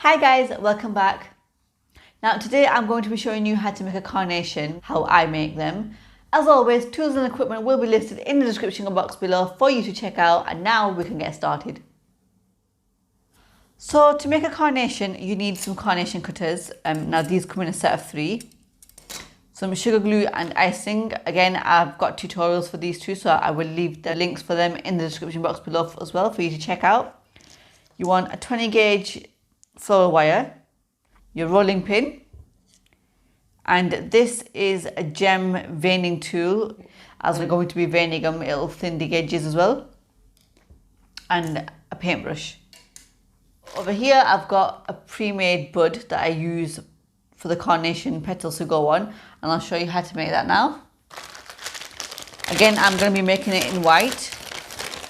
Hi guys, welcome back. Now today I'm going to be showing you how to make a carnation, how I make them. As always, tools and equipment will be listed in the description box below for you to check out, and now we can get started. So to make a carnation, you need some carnation cutters. Now these come in a set of 3. Some sugar glue and icing. Again, I've got tutorials for these two, so I will leave the links for them in the description box below as well for you to check out. You want a 20 gauge floral wire, your rolling pin, and this is a gem veining tool. As we're going to be veining them, it'll thin the edges as well, and a paintbrush. Over here I've got a pre-made bud that I use for the carnation petals to go on, and I'll show you how to make that now. Again, I'm going to be making it in white.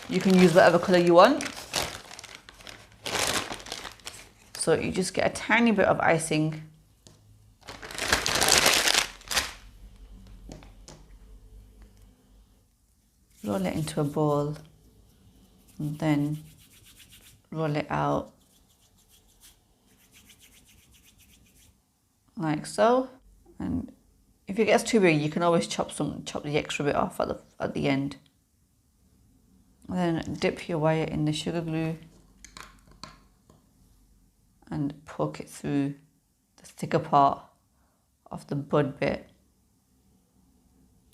You can use whatever colour you want. So you just get a tiny bit of icing. Roll it into a bowl and then roll it out like so. And if it gets too big, you can always chop the extra bit off at the end. And then dip your wire in the sugar glue and poke it through the thicker part of the bud bit.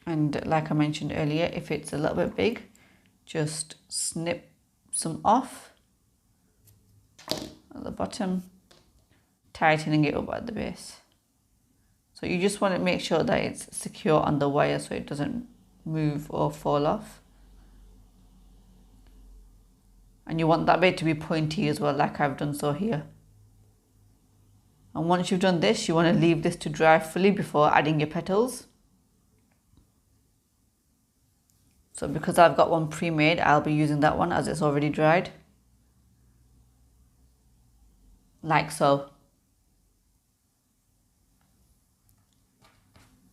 And like I mentioned earlier, if it's a little bit big, just snip some off at the bottom, tightening it up at the base. So you just want to make sure that it's secure on the wire so it doesn't move or fall off. And you want that bit to be pointy as well, like I've done so here. And once you've done this, you want to leave this to dry fully before adding your petals. So because I've got one pre-made, I'll be using that one as it's already dried. Like so.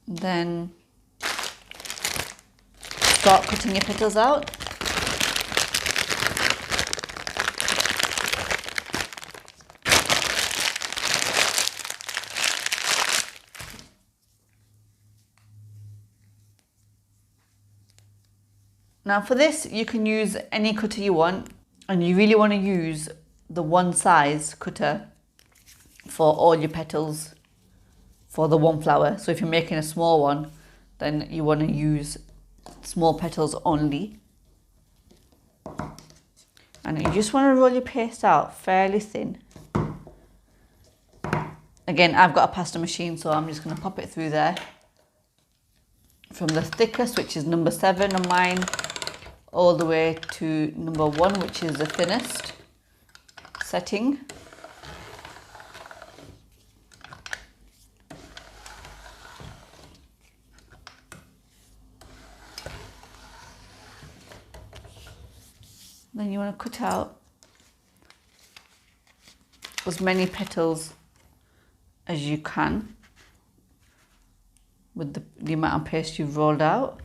Then start cutting your petals out. Now for this, you can use any cutter you want, and you really want to use the one size cutter for all your petals for the one flower. So if you're making a small one, then you want to use small petals only. And you just want to roll your paste out fairly thin. Again, I've got a pasta machine, so I'm just going to pop it through there. From the thickest, which is number 7 on mine, all the way to number 1, which is the thinnest setting. Then you want to cut out as many petals as you can with the amount of paste you've rolled out.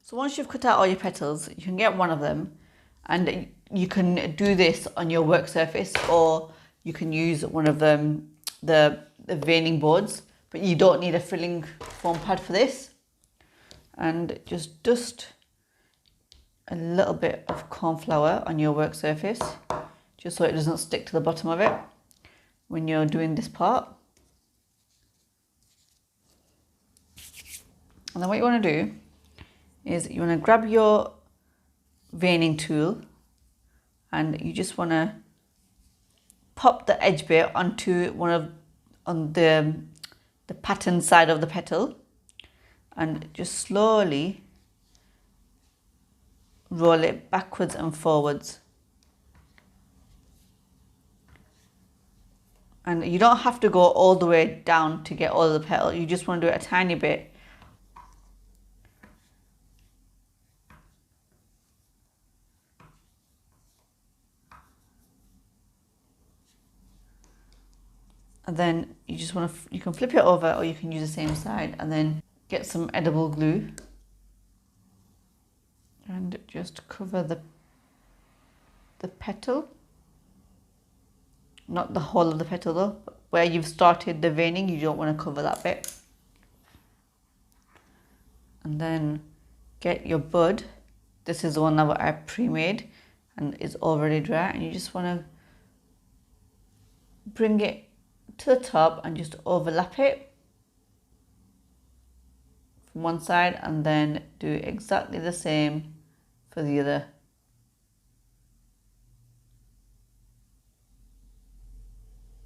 So once you've cut out all your petals, you can get one of them, and you can do this on your work surface, or you can use one of the veining boards, but you don't need a filling foam pad for this. And just dust a little bit of corn flour on your work surface, just so it doesn't stick to the bottom of it when you're doing this part. And then what you want to do is you want to grab your veining tool, and you just want to pop the edge bit onto on the pattern side of the petal, and just slowly roll it backwards and forwards. And you don't have to go all the way down to get all of the petal, you just want to do it a tiny bit. And then you just want to, you can flip it over, or you can use the same side, and then get some edible glue just cover the petal, not the whole of the petal though, where you've started the veining, you don't want to cover that bit. And then get your bud. This is the one that I pre-made and it's already dry, and you just want to bring it to the top and just overlap it from one side, and then do exactly the same for the other.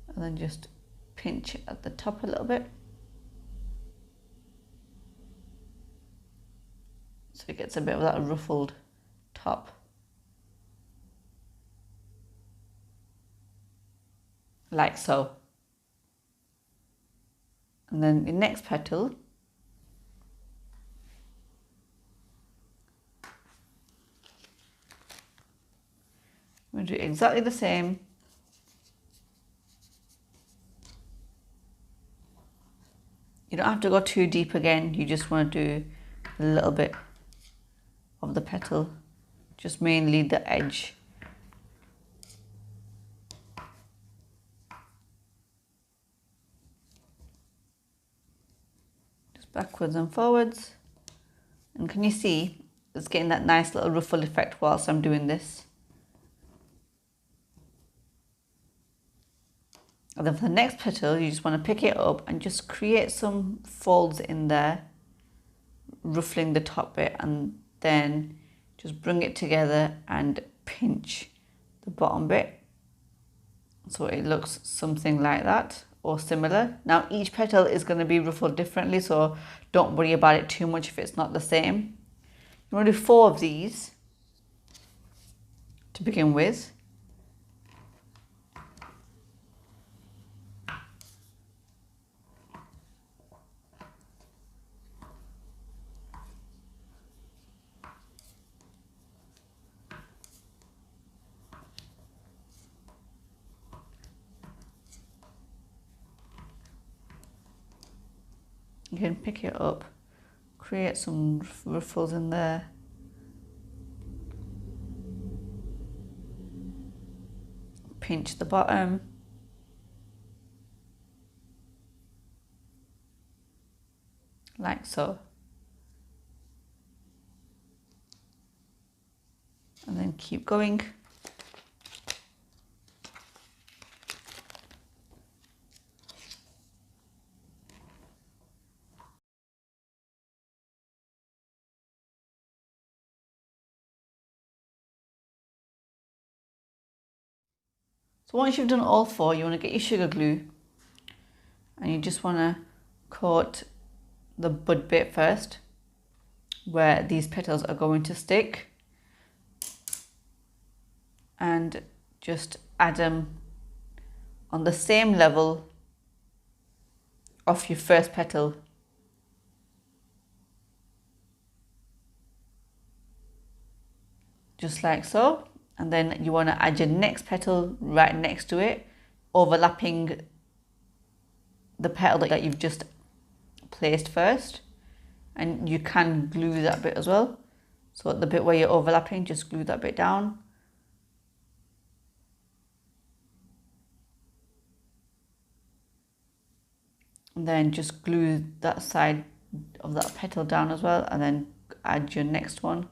And then just pinch at the top a little bit so it gets a bit of that ruffled top. Like so. And then the next petal, I'm going to do exactly the same. You don't have to go too deep again, you just want to do a little bit of the petal, just mainly the edge. Just backwards and forwards. And can you see it's getting that nice little ruffle effect whilst I'm doing this? And then for the next petal, you just want to pick it up and just create some folds in there, ruffling the top bit, and then just bring it together and pinch the bottom bit. So it looks something like that or similar. Now each petal is going to be ruffled differently, so don't worry about it too much if it's not the same. You want to do 4 of these to begin with. You can pick it up, create some ruffles in there. Pinch the bottom. Like so. And then keep going. So once you've done all 4, you want to get your sugar glue and you just want to coat the bud bit first where these petals are going to stick, and just add them on the same level of your first petal. Just like so. And then you want to add your next petal right next to it, overlapping the petal that you've just placed first. And you can glue that bit as well. So at the bit where you're overlapping, just glue that bit down. And then just glue that side of that petal down as well, and then add your next one.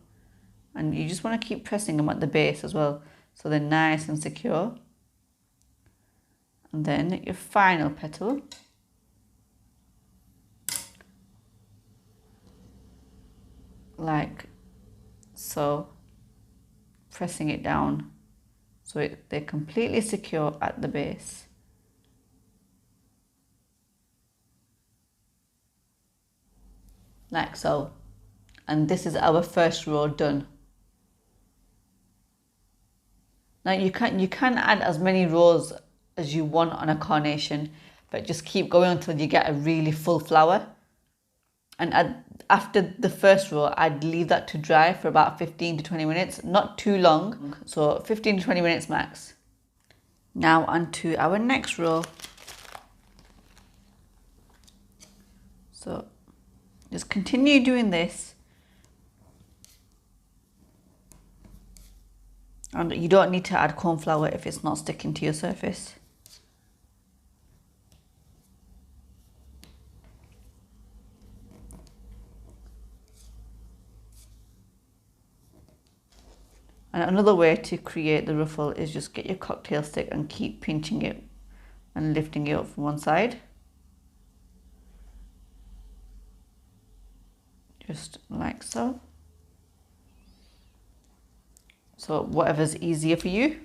And you just want to keep pressing them at the base as well, so they're nice and secure. And then your final petal. Like so, pressing it down so they're completely secure at the base. Like so. And this is our first row done. Now you can add as many rows as you want on a carnation, but just keep going until you get a really full flower. And after the first row, I'd leave that to dry for about 15 to 20 minutes, not too long, so 15 to 20 minutes max. Now onto our next row. So just continue doing this And you don't need to add corn flour if it's not sticking to your surface. And another way to create the ruffle is just get your cocktail stick and keep pinching it and lifting it up from one side. Just like so. So whatever's easier for you.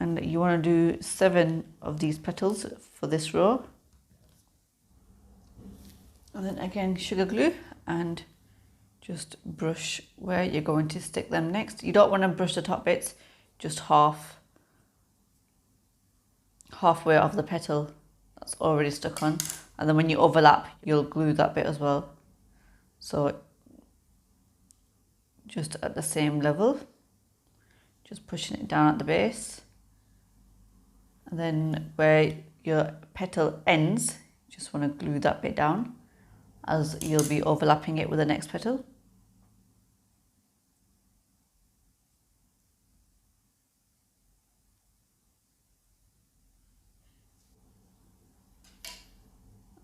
And you want to do 7 of these petals for this row. And then again, sugar glue and just brush where you're going to stick them next. You don't want to brush the top bits, just halfway of the petal that's already stuck on. And then when you overlap, you'll glue that bit as well. So just at the same level, just pushing it down at the base. And then where your petal ends, you just want to glue that bit down as you'll be overlapping it with the next petal.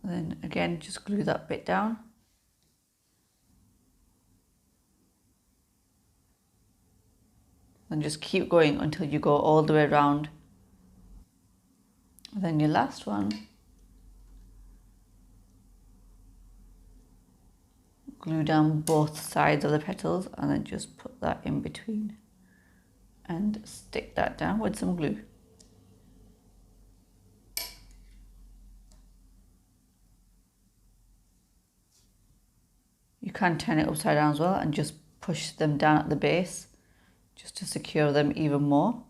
And then again, just glue that bit down. And just keep going until you go all the way around. And then your last one, glue down both sides of the petals and then just put that in between and stick that down with some glue. You can turn it upside down as well and just push them down at the base just to secure them even more.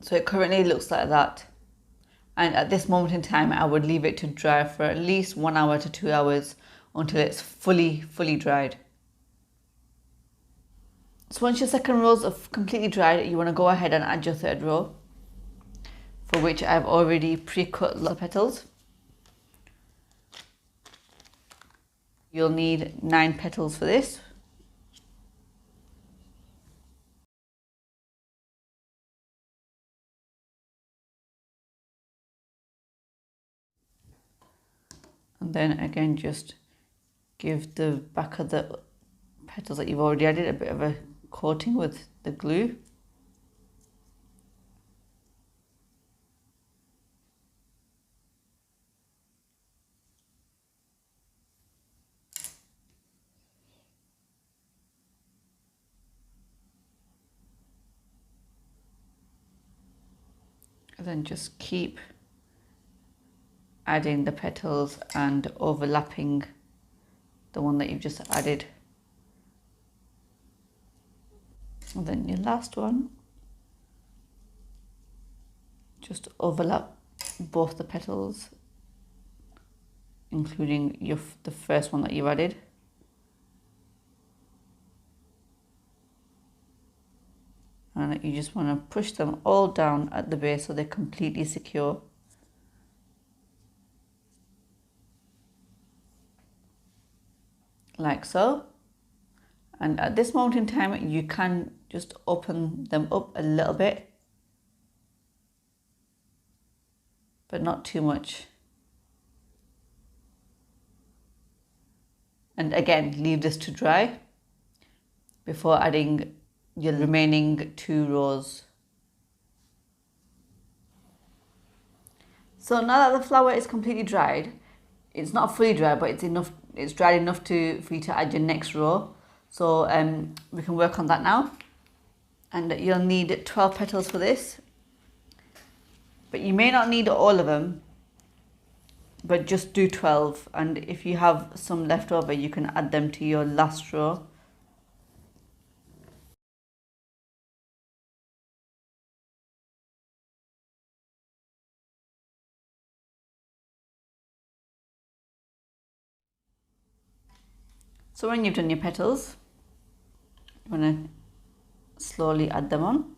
So it currently looks like that. And at this moment in time, I would leave it to dry for at least 1 hour to 2 hours until it's fully dried. So once your second rows are completely dried, you want to go ahead and add your third row, for which I've already pre-cut the petals. You'll need 9 petals for this. And then again, just give the back of the petals that you've already added a bit of a coating with the glue. And then just keep adding the petals and overlapping the one that you've just added. And then your last one, just overlap both the petals, including the first one that you added. And you just want to push them all down at the base so they're completely secure. Like so. And at this moment in time, you can just open them up a little bit, but not too much. And again, leave this to dry before adding your remaining 2 rows. So now that the flour is completely dried, it's not fully dry, but it's dried enough for you to add your next row. So we can work on that now. And you'll need 12 petals for this. But you may not need all of them, but just do 12. And if you have some left over, you can add them to your last row. So when you've done your petals, you want to slowly add them on.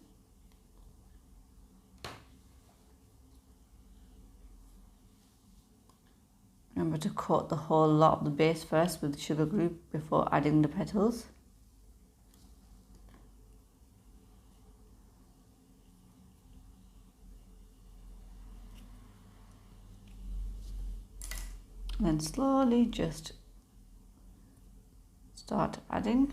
Remember to coat the whole lot of the base first with sugar glue before adding the petals. And then slowly just start adding.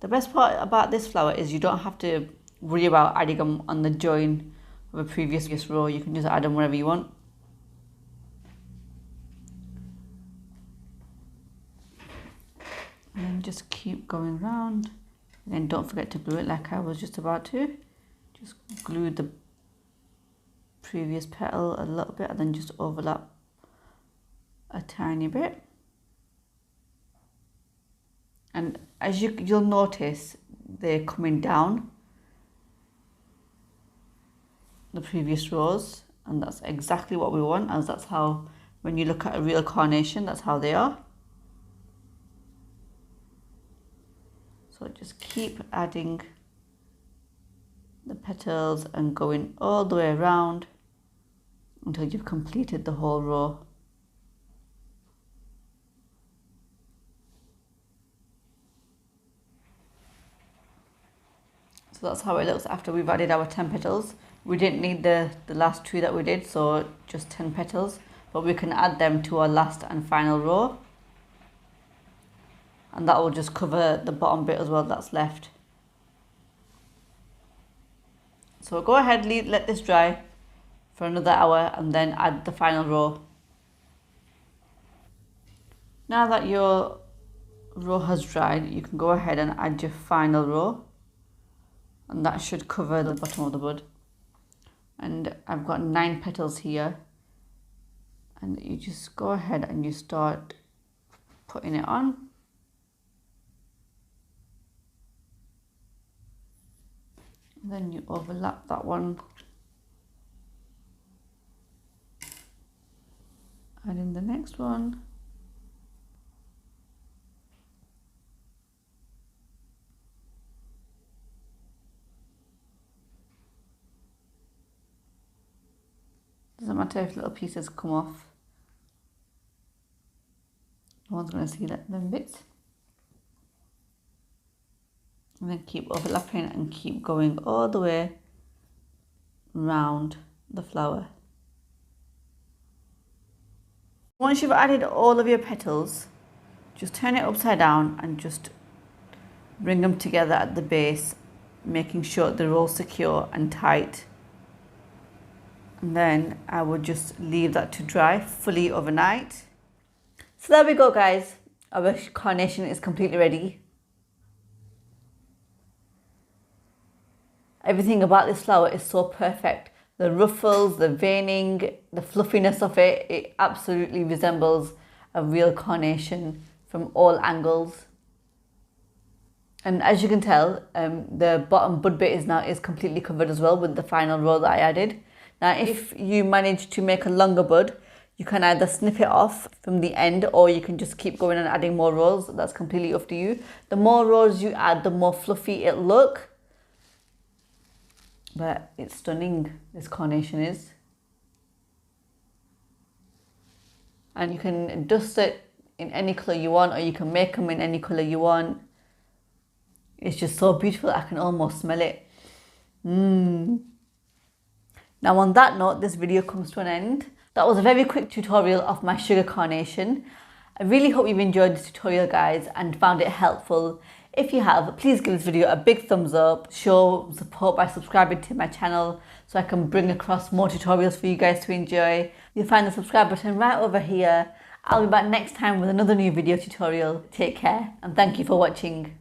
The best part about this flower is you don't have to worry about adding them on the join of a previous row. You can just add them wherever you want. And then just keep going round. And then don't forget to glue it like I was just about to. Just glue the previous petal a little bit and then just overlap a tiny bit. And as you'll notice, they're coming down the previous rows, and that's exactly what we want, as that's how, when you look at a real carnation, that's how they are. So just keep adding the petals and going all the way around until you've completed the whole row. So that's how it looks after we've added our 10 petals. We didn't need the last 2 that we did, so just 10 petals, but we can add them to our last and final row. And that will just cover the bottom bit as well that's left. So go ahead, let this dry for another hour and then add the final row. Now that your row has dried, you can go ahead and add your final row. And that should cover the bottom of the bud. And I've got 9 petals here. And you just go ahead and you start putting it on. And then you overlap that one. Add in the next one. Doesn't matter if little pieces come off. No one's going to see them bits. And then keep overlapping and keep going all the way round the flower. Once you've added all of your petals, just turn it upside down and just bring them together at the base, making sure they're all secure and tight. And then I would just leave that to dry fully overnight. So there we go, guys. Our carnation is completely ready. Everything about this flower is so perfect. The ruffles, the veining, the fluffiness of it, it absolutely resembles a real carnation from all angles. And as you can tell, the bottom bud bit is completely covered as well with the final row that I added. Now, if you manage to make a longer bud, you can either snip it off from the end or you can just keep going and adding more rows. That's completely up to you. The more rows you add, the more fluffy it'll look. But it's stunning, this carnation is. And you can dust it in any colour you want, or you can make them in any colour you want. It's just so beautiful, I can almost smell it. Now on that note, this video comes to an end. That was a very quick tutorial of my sugar carnation. I really hope you've enjoyed this tutorial, guys, and found it helpful. If you have, please give this video a big thumbs up. Show support by subscribing to my channel so I can bring across more tutorials for you guys to enjoy. You'll find the subscribe button right over here. I'll be back next time with another new video tutorial. Take care and thank you for watching.